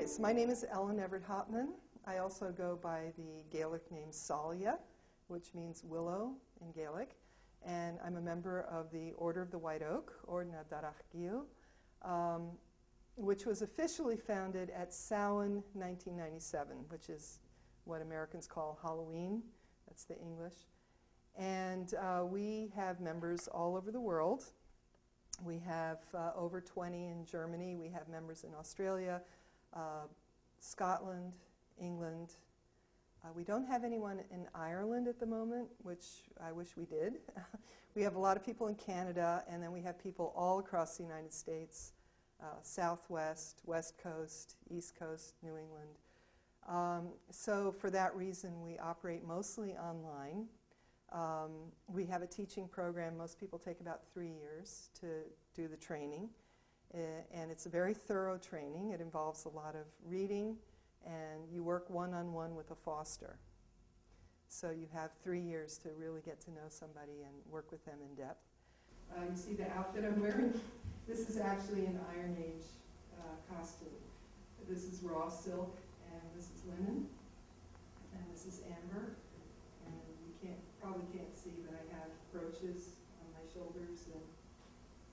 so my name is Evert Hopman. I also go by the Gaelic name Salia, which means willow in Gaelic. And I'm a member of the Order of the White Oak, Ordna Darach Gil, which was officially founded at Samhain 1997, which is what Americans call Halloween. That's the English. And we have members all over the world. We have over 20 in Germany. We have members in Australia, Scotland, England. We don't have anyone in Ireland at the moment, which I wish we did. We have a lot of people in Canada, and then we have people all across the United States, Southwest, West Coast, East Coast, New England. So for that reason, we operate mostly online. We have a teaching program. Most people take about 3 years to do the training. And it's a very thorough training. It involves a lot of reading, and you work one-on-one with a foster. So you have 3 years to really get to know somebody and work with them in depth. You see the outfit I'm wearing? This is actually an Iron Age costume. This is raw silk, and this is linen, and this is amber. And you probably can't see, but I have brooches on my shoulders,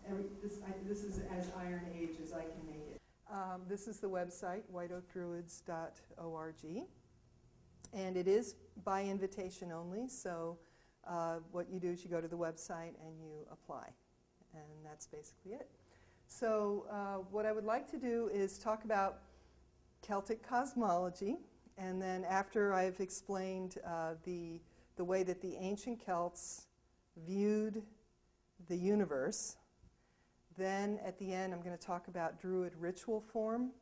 and this is as Iron Age as I can make it. This is the website, whiteoakdruids.org. And it is by invitation only, so what you do is you go to the website and you apply. And that's basically it. So what I would like to do is talk about Celtic cosmology, and then after I've explained the way that the ancient Celts viewed the universe, then at the end I'm going to talk about Druid ritual form,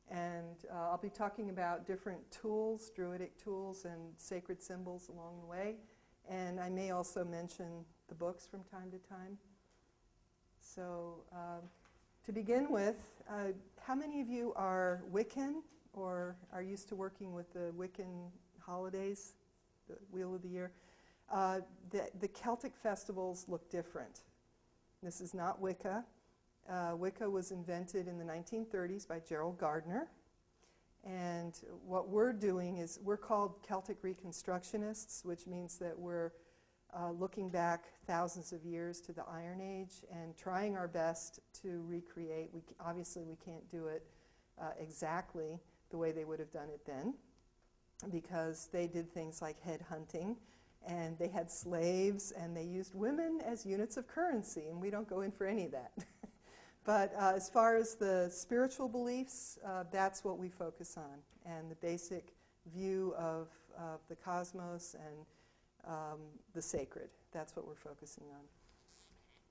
and I'll be talking about different tools, Druidic tools and sacred symbols along the way, and I may also mention the books from time to time. So to begin with, how many of you are Wiccan or are used to working with the Wiccan holidays, the Wheel of the Year? The Celtic festivals look different. This is not Wicca. Wicca was invented in the 1930s by Gerald Gardner. And what we're doing is we're called Celtic Reconstructionists, which means that we're looking back thousands of years to the Iron Age and trying our best to recreate. Obviously, we can't do it exactly the way they would have done it then, because they did things like head hunting, and they had slaves, and they used women as units of currency, and we don't go in for any of that. But as far as the spiritual beliefs, that's what we focus on, and the basic view of the cosmos and the sacred. That's what we're focusing on.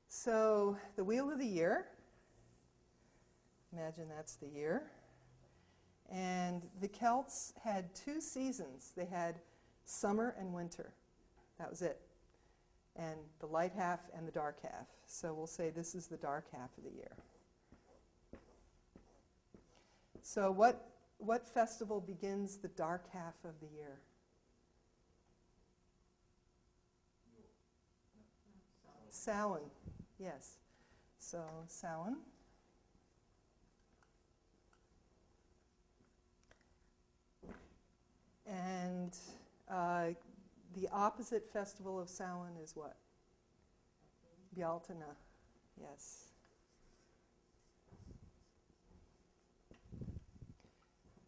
So the Wheel of the Year, imagine that's the year. And the Celts had 2 seasons. They had summer and winter. That was it. And the light half and the dark half. So we'll say this is the dark half of the year. So what festival begins the dark half of the year? Samhain. Yes. So Samhain. And the opposite festival of Samhain is what? Bealtaine. Yes.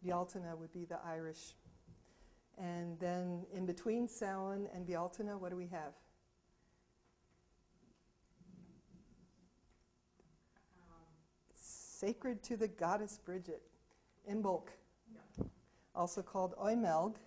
Bealtaine would be the Irish. And then in between Samhain and Bealtaine, what do we have? Sacred to the goddess Bridget, Imbolc, also called Oimelg.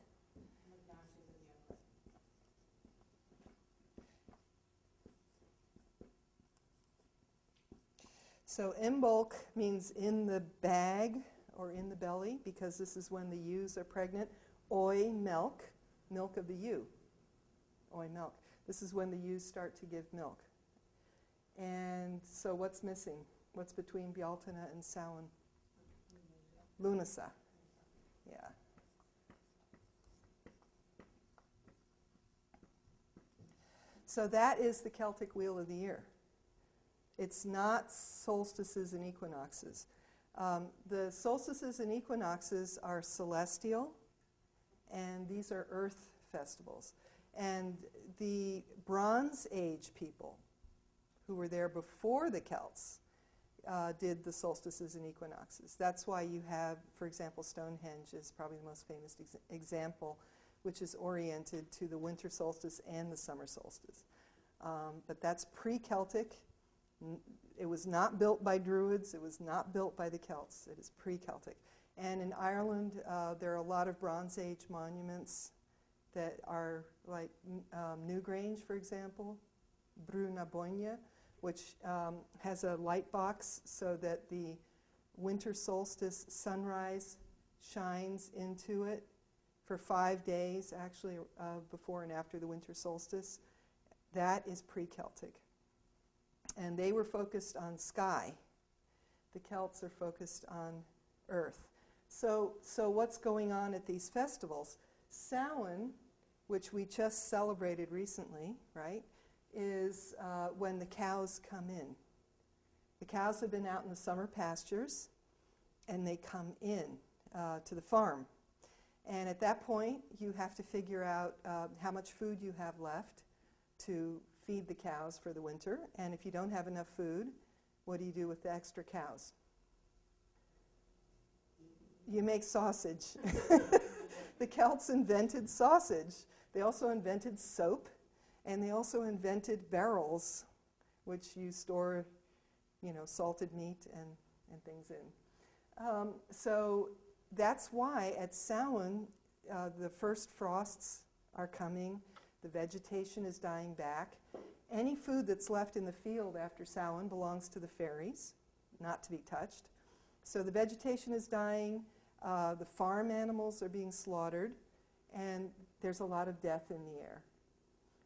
So Imbolc means in the bag or in the belly, because this is when the ewes are pregnant. Oi milk, milk of the ewe. Oi milk. This is when the ewes start to give milk. And so what's missing? What's between Bealtaine and Samhain? Lunasa. Yeah. So that is the Celtic Wheel of the Year. It's not solstices and equinoxes. The solstices and equinoxes are celestial, and these are earth festivals. And the Bronze Age people, who were there before the Celts, did the solstices and equinoxes. That's why you have, for example, Stonehenge is probably the most famous example, which is oriented to the winter solstice and the summer solstice. But that's pre-Celtic. It was not built by Druids. It was not built by the Celts. It is pre-Celtic. And in Ireland, there are a lot of Bronze Age monuments that are like Newgrange, for example, Bruna Boine, which has a light box so that the winter solstice sunrise shines into it for 5 days, actually, before and after the winter solstice. That is pre-Celtic. And they were focused on sky. The Celts are focused on earth. So what's going on at these festivals? Samhain, which we just celebrated recently, right, is when the cows come in. The cows have been out in the summer pastures, and they come in to the farm. And at that point, you have to figure out how much food you have left to feed the cows for the winter. And if you don't have enough food, what do you do with the extra cows? You make sausage. The Celts invented sausage. They also invented soap, and they also invented barrels, which you store, salted meat and things in. So that's why at Samhain, the first frosts are coming. The vegetation is dying back. Any food that's left in the field after Samhain belongs to the fairies, not to be touched. So the vegetation is dying. The farm animals are being slaughtered, and there's a lot of death in the air.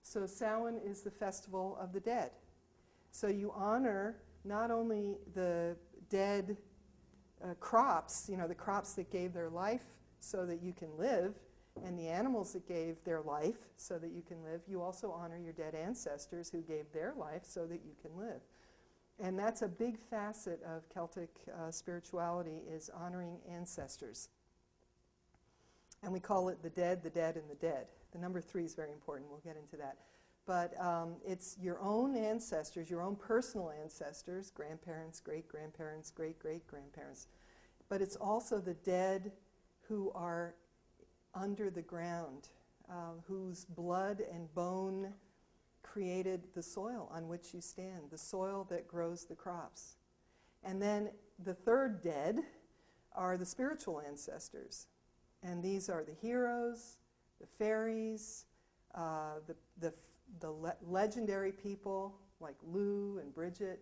So Samhain is the festival of the dead. So you honor not only the dead crops, the crops that gave their life so that you can live, and the animals that gave their life so that you can live, you also honor your dead ancestors who gave their life so that you can live. And that's a big facet of Celtic spirituality, is honoring ancestors. And we call it the dead, and the dead. The number 3 is very important. We'll get into that. But it's your own ancestors, your own personal ancestors, grandparents, great-grandparents, great-great-grandparents. But it's also the dead who are under the ground, whose blood and bone created the soil on which you stand, the soil that grows the crops. And then the third dead are the spiritual ancestors. And these are the heroes, the fairies, the legendary people like Lou and Bridget,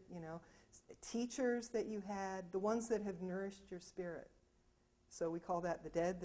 teachers that you had, the ones that have nourished your spirit. So we call that the dead,